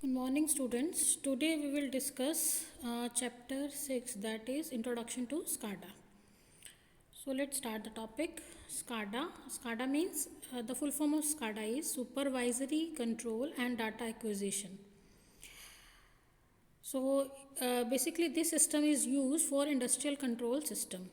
Good morning, students. Today we will discuss chapter 6, that is Introduction to SCADA. So let's start the topic. SCADA. SCADA means the full form of SCADA is Supervisory Control and Data Acquisition. So basically this system is used for industrial control system.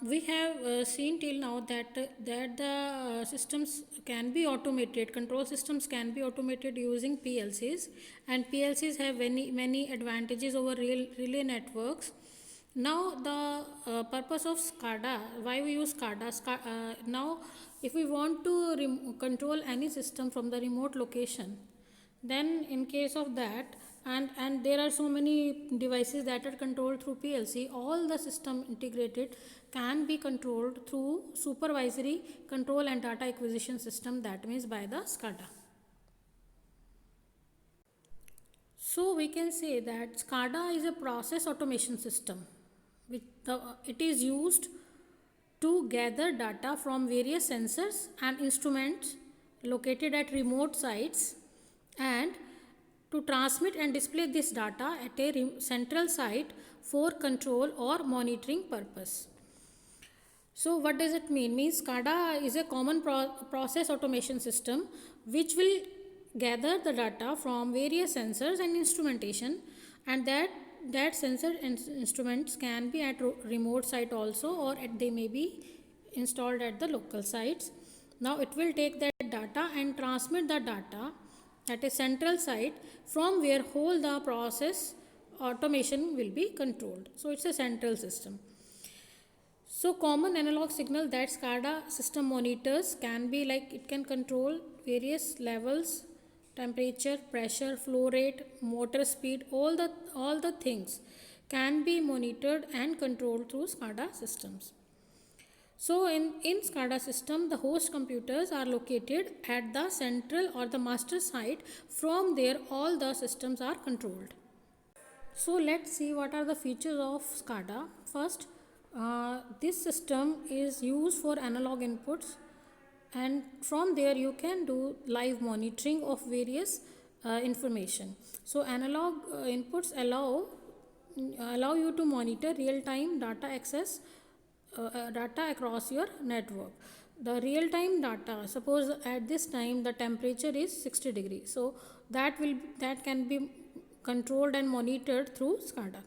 We have seen till now that the systems can be automated. Control systems can be automated using PLCs, and PLCs have many advantages over relay networks. Now the purpose of SCADA, why we use SCADA? Now, if we want to control any system from the remote location, then in case of that, and there are so many devices that are controlled through PLC, all the system integrated can be controlled through supervisory control and data acquisition system, that means by the SCADA. So we can say that SCADA is a process automation system. It is used to gather data from various sensors and instruments located at remote sites and to transmit and display this data at a central site for control or monitoring purpose. So what does it mean? Means SCADA is a common process automation system which will gather the data from various sensors and instrumentation, and that sensor and instruments can be at remote site also, or they may be installed at the local sites. Now it will take that data and transmit the data at a central site from where whole the process automation will be controlled. So it's a central system. So common analog signal that SCADA system monitors can be like, it can control various levels, temperature, pressure, flow rate, motor speed, all the things can be monitored and controlled through SCADA systems. So in SCADA system, the host computers are located at the central or the master site. From there all the systems are controlled. So let's see what are the features of SCADA. First, this system is used for analog inputs, and from there you can do live monitoring of various information. So analog inputs allow you to monitor real-time data access data across your network. The real-time data, suppose at this time the temperature is 60 degrees, so that can be controlled and monitored through SCADA.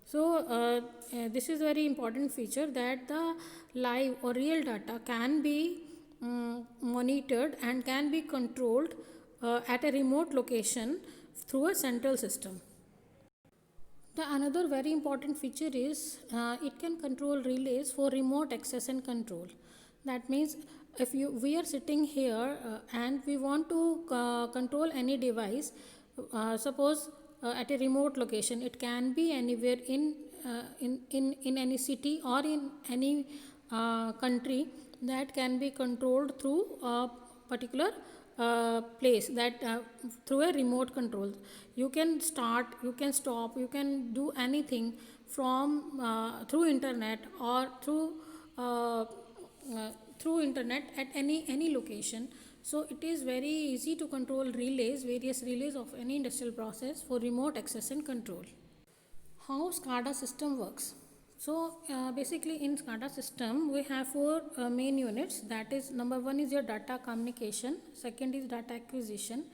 So this is very important feature, that the live or real data can be monitored and can be controlled at a remote location through a central system. The another very important feature is it can control relays for remote access and control. That means if we are sitting here and we want to control any device, suppose at a remote location, it can be anywhere in any city or in any country, that can be controlled through a particular place, that through a remote control. You can start, you can stop, you can do anything from through internet or through internet at any location. So it is very easy to control relays, various relays of any industrial process for remote access and control. How SCADA system works? So basically in SCADA system we have four main units, that is number one is your data communication, second is data acquisition,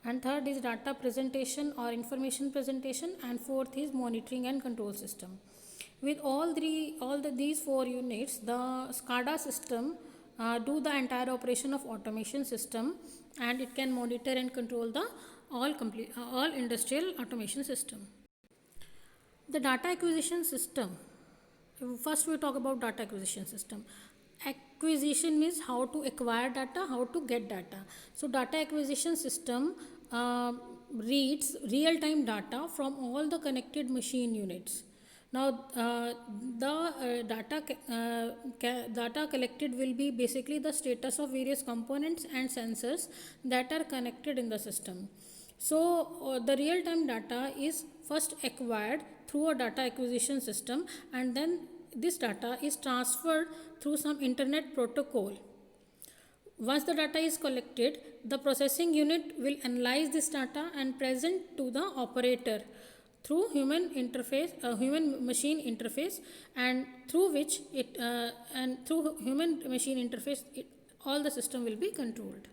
and third is data presentation or information presentation, and fourth is monitoring and control system. With these four units, the SCADA system do the entire operation of automation system, and it can monitor and control the all industrial automation system. The data acquisition system. First we talk about data acquisition system. Acquisition means how to acquire data, how to get data. So data acquisition system reads real-time data from all the connected machine units. Now the data collected will be basically the status of various components and sensors that are connected in the system. So the real-time data is first acquired through a data acquisition system, and then this data is transferred through some internet protocol. Once the data is collected, the processing unit will analyze this data and present to the operator through human machine interface, and through which all the system will be controlled.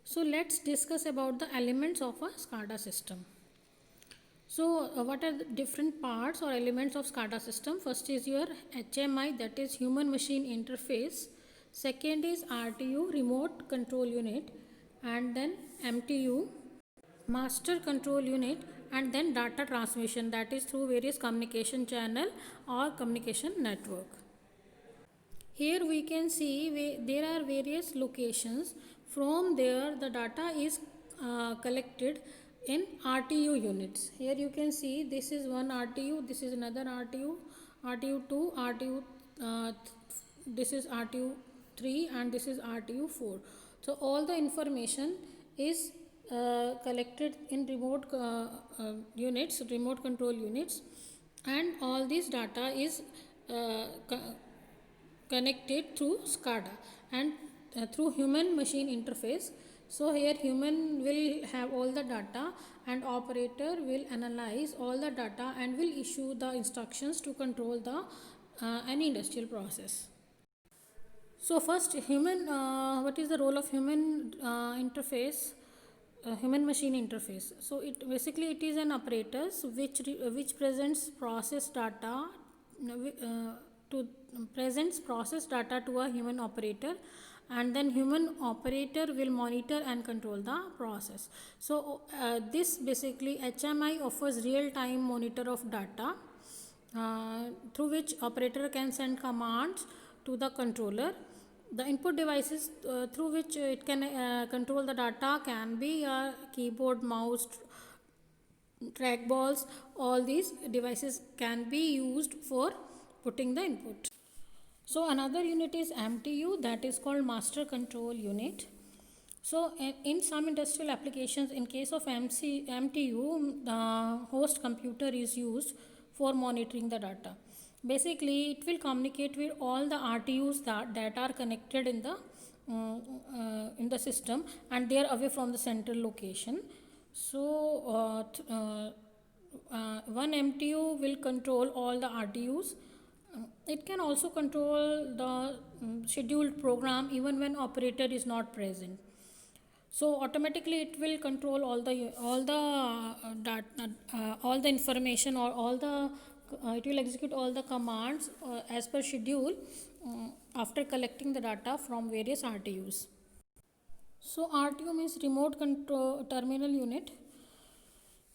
So let's discuss about the elements of a SCADA system. So what are the different parts or elements of SCADA system? First is your HMI, that is human machine interface. Second is RTU, remote control unit, and then MTU, master control unit, and then data transmission, that is through various communication channel or communication network. Here we can see there are various locations. From there the data is collected in RTU units. Here you can see this is one RTU, this is another RTU, RTU2, RTU, this is RTU3, and this is RTU4. So all the information is collected in remote control units, and all this data is connected through SCADA and through human machine interface. So here human will have all the data and operator will analyze all the data and will issue the instructions to control the any industrial process. So first what is the role of human interface? Human machine interface. So it basically it is an apparatus which presents process data to a human operator, and then human operator will monitor and control the process. So this basically HMI offers real time monitor of data through which operator can send commands to the controller. The input devices through which it can control the data can be a keyboard, mouse, trackballs. All these devices can be used for putting the input. So another unit is MTU, that is called master control unit. So in some industrial applications, in case of MTU, the host computer is used for monitoring the data. Basically it will communicate with all the RTUs that are connected in the system, and they are away from the central location. So one MTU will control all the RTUs. It can also control the scheduled program even when operator is not present. So automatically it will control all the information, or it will execute all the commands as per schedule after collecting the data from various RTUs. So RTU means remote control terminal unit.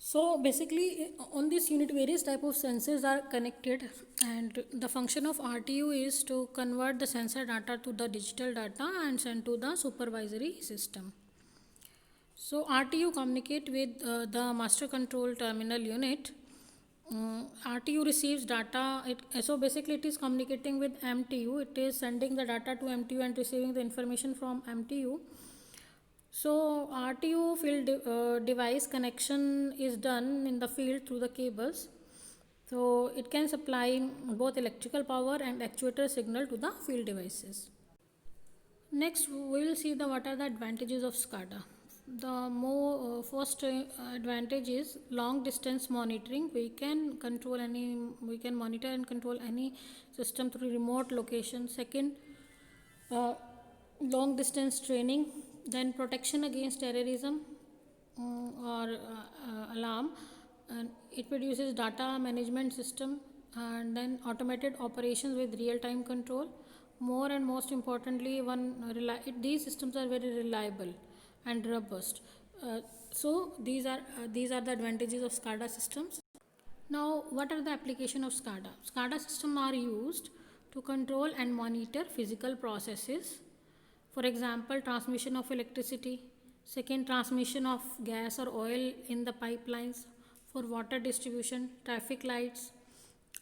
So basically on this unit various type of sensors are connected, and the function of RTU is to convert the sensor data to the digital data and send to the supervisory system. So RTU communicate with the master control terminal unit. RTU receives data. So basically it is communicating with MTU. It is sending the data to MTU and receiving the information from MTU. So RTU field device connection is done in the field through the cables. So it can supply both electrical power and actuator signal to the field devices. Next we will see what are the advantages of SCADA. The first advantage is long distance monitoring. We can monitor and control any system through remote location. Second, long distance training. Then protection against terrorism or alarm, and it produces data management system, and then automated operations with real time control. More and most importantly, these systems are very reliable and robust. So these are the advantages of SCADA systems. Now what are the application of SCADA? SCADA systems are used to control and monitor physical processes. For example, transmission of electricity. Second, transmission of gas or oil in the pipelines. For water distribution, traffic lights,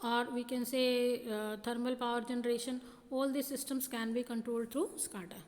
or we can say thermal power generation. All these systems can be controlled through SCADA.